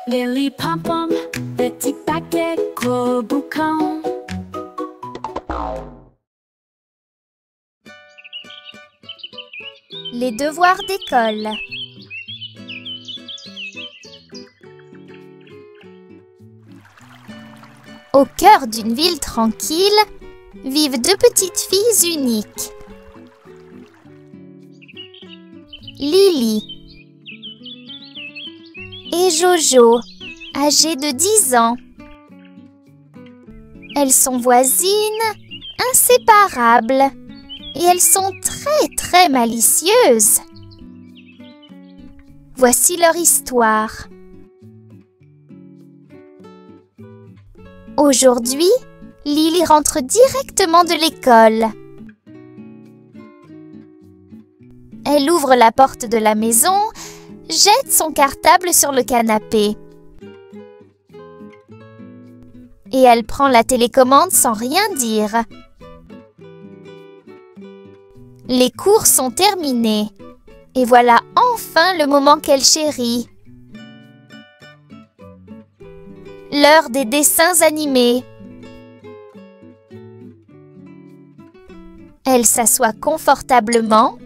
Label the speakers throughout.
Speaker 1: Lily Pom-Pom, petit paquet, gros boucan.
Speaker 2: Les devoirs d'école. Au cœur d'une ville tranquille, vivent deux petites filles uniques. Lily et Jojo, âgées de 10 ans. Elles sont voisines, inséparables, et elles sont très malicieuses. Voici leur histoire. Aujourd'hui, Lily rentre directement de l'école. Elle ouvre la porte de la maison, jette son cartable sur le canapé. Et elle prend la télécommande sans rien dire. Les cours sont terminés. Et voilà enfin le moment qu'elle chérit. L'heure des dessins animés. Elle s'assoit confortablement,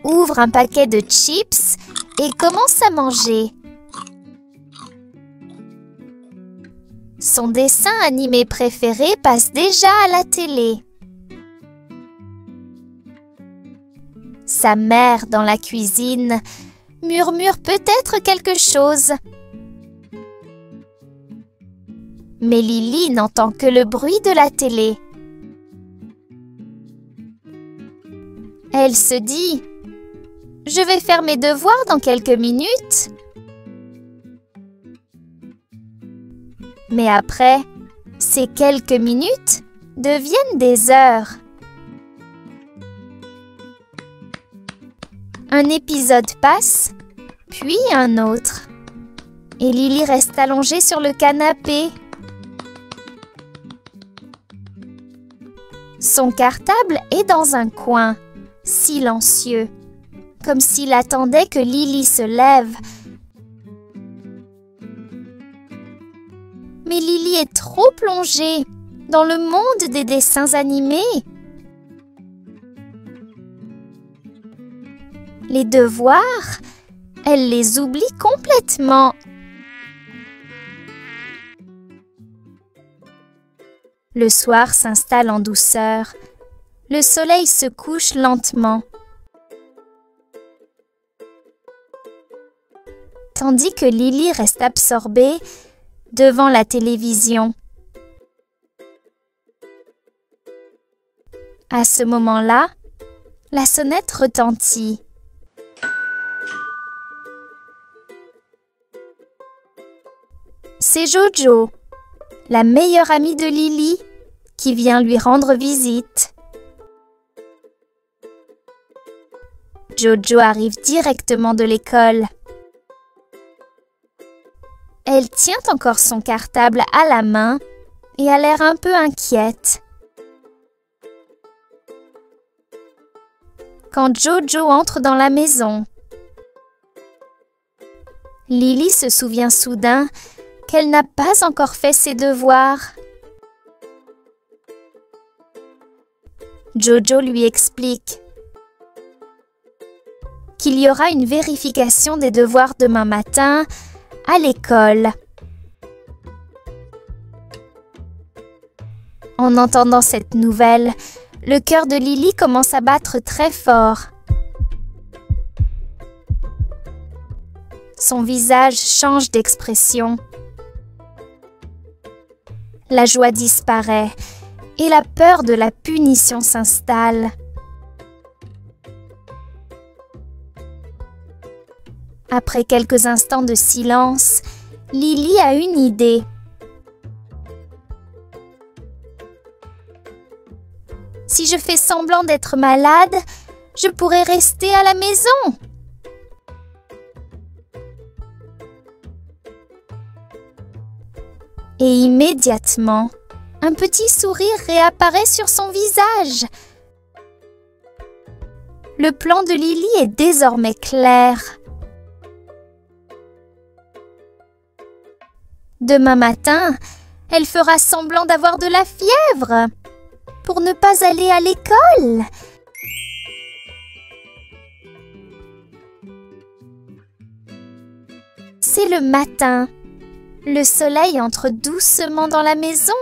Speaker 2: ouvre un paquet de chips et commence à manger. Son dessin animé préféré passe déjà à la télé. Sa mère, dans la cuisine, murmure peut-être quelque chose. Mais Lily n'entend que le bruit de la télé. Elle se dit « Je vais faire mes devoirs dans quelques minutes. » Mais après, ces quelques minutes deviennent des heures. Un épisode passe, puis un autre. Et Lily reste allongée sur le canapé. Son cartable est dans un coin, silencieux, comme s'il attendait que Lily se lève. Mais Lily est trop plongée dans le monde des dessins animés. Les devoirs, elle les oublie complètement. Le soir s'installe en douceur. Le soleil se couche lentement. Tandis que Lily reste absorbée devant la télévision. À ce moment-là, la sonnette retentit. C'est Jojo, la meilleure amie de Lily, qui vient lui rendre visite. Jojo arrive directement de l'école. Elle tient encore son cartable à la main et a l'air un peu inquiète. Quand Jojo entre dans la maison, Lily se souvient soudain qu'elle n'a pas encore fait ses devoirs. Jojo lui explique qu'il y aura une vérification des devoirs demain matin à l'école. En entendant cette nouvelle, le cœur de Lily commence à battre très fort. Son visage change d'expression. La joie disparaît et la peur de la punition s'installe. Après quelques instants de silence, Lily a une idée. Si je fais semblant d'être malade, je pourrais rester à la maison. Et immédiatement, un petit sourire réapparaît sur son visage. Le plan de Lily est désormais clair. Demain matin, elle fera semblant d'avoir de la fièvre pour ne pas aller à l'école. C'est le matin. Le soleil entre doucement dans la maison.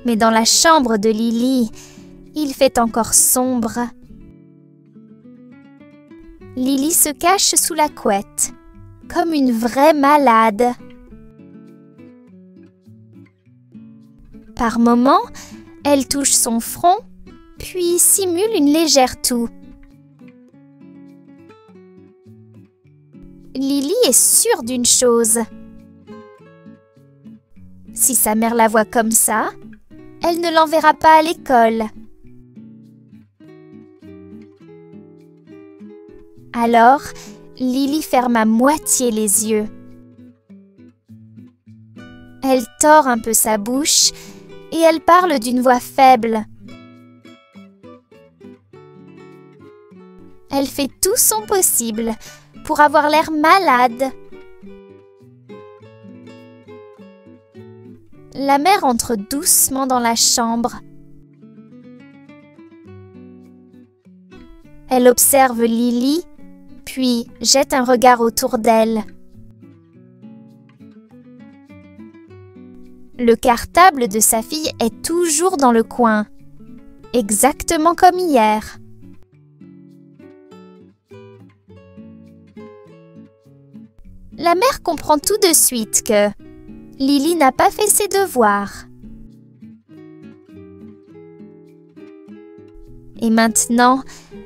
Speaker 2: Mais dans la chambre de Lily, il fait encore sombre. Lily se cache sous la couette, comme une vraie malade. Par moments, elle touche son front, puis simule une légère toux. Lily est sûre d'une chose. Si sa mère la voit comme ça, elle ne l'enverra pas à l'école. Alors, Lily ferme à moitié les yeux. Elle tord un peu sa bouche et elle parle d'une voix faible. Elle fait tout son possible pour avoir l'air malade. La mère entre doucement dans la chambre. Elle observe Lily, puis jette un regard autour d'elle. Le cartable de sa fille est toujours dans le coin, exactement comme hier. La mère comprend tout de suite que Lily n'a pas fait ses devoirs. Et maintenant,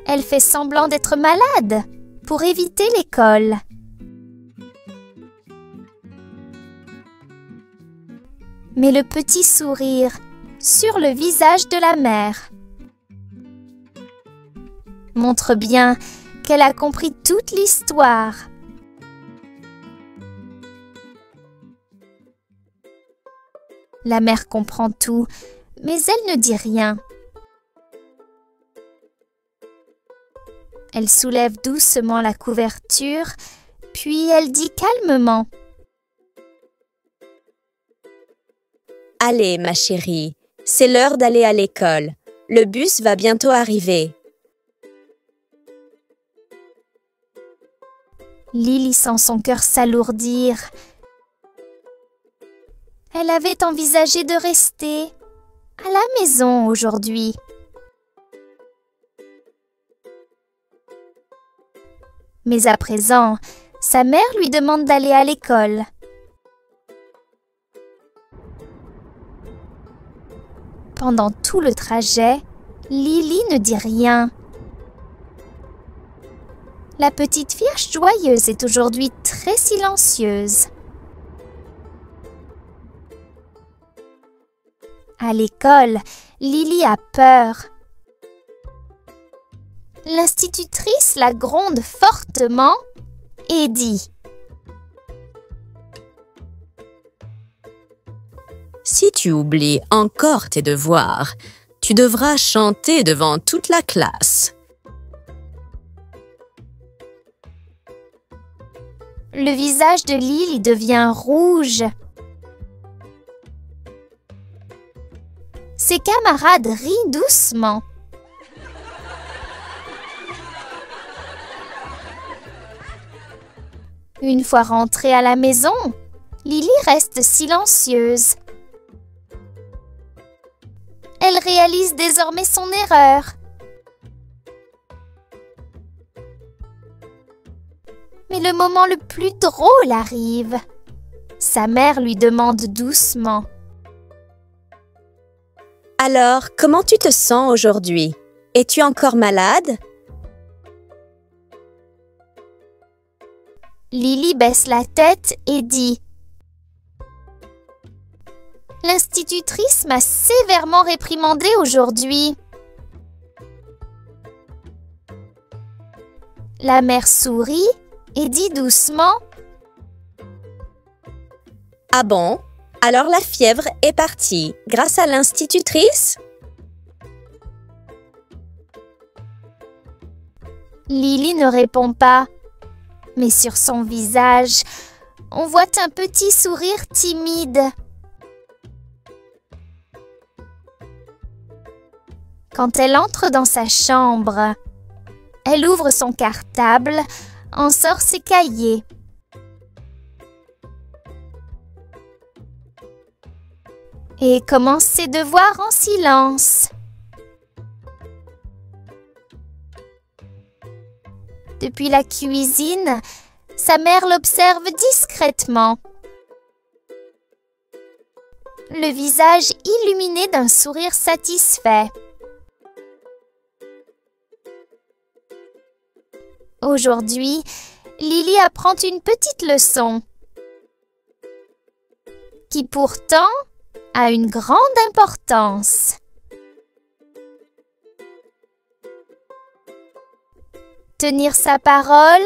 Speaker 2: elle fait semblant d'être malade pour éviter l'école. Mais le petit sourire sur le visage de la mère montre bien qu'elle a compris toute l'histoire. La mère comprend tout, mais elle ne dit rien. Elle soulève doucement la couverture, puis elle dit calmement:
Speaker 3: « Allez, ma chérie, c'est l'heure d'aller à l'école. Le bus va bientôt arriver. »
Speaker 2: Lily sent son cœur s'alourdir. Elle avait envisagé de rester à la maison aujourd'hui. Mais à présent, sa mère lui demande d'aller à l'école. Pendant tout le trajet, Lily ne dit rien. La petite fille joyeuse est aujourd'hui très silencieuse. À l'école, Lily a peur. L'institutrice la gronde fortement et dit:
Speaker 3: « Si tu oublies encore tes devoirs, tu devras chanter devant toute la classe. »
Speaker 2: Le visage de Lily devient rouge. Ses camarades rient doucement. Une fois rentrée à la maison, Lily reste silencieuse. Elle réalise désormais son erreur. Mais le moment le plus drôle arrive. Sa mère lui demande doucement:
Speaker 3: « Alors, comment tu te sens aujourd'hui? Es-tu encore malade? »
Speaker 2: Lily baisse la tête et dit: « L'institutrice m'a sévèrement réprimandée aujourd'hui. » La mère sourit et dit doucement:
Speaker 3: « Ah bon? Alors la fièvre est partie grâce à l'institutrice? »
Speaker 2: Lily ne répond pas. Mais sur son visage, on voit un petit sourire timide. Quand elle entre dans sa chambre, elle ouvre son cartable, en sort ses cahiers. Et commence ses devoirs en silence. Depuis la cuisine, sa mère l'observe discrètement. Le visage illuminé d'un sourire satisfait. Aujourd'hui, Lily apprend une petite leçon qui pourtant a une grande importance. Tenir sa parole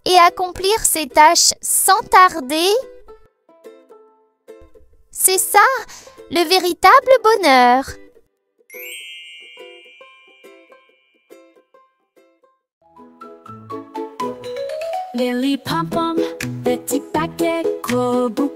Speaker 2: et accomplir ses tâches sans tarder, c'est ça, le véritable bonheur.
Speaker 1: Lily Pom Pom, petit paquet, gros bouquet.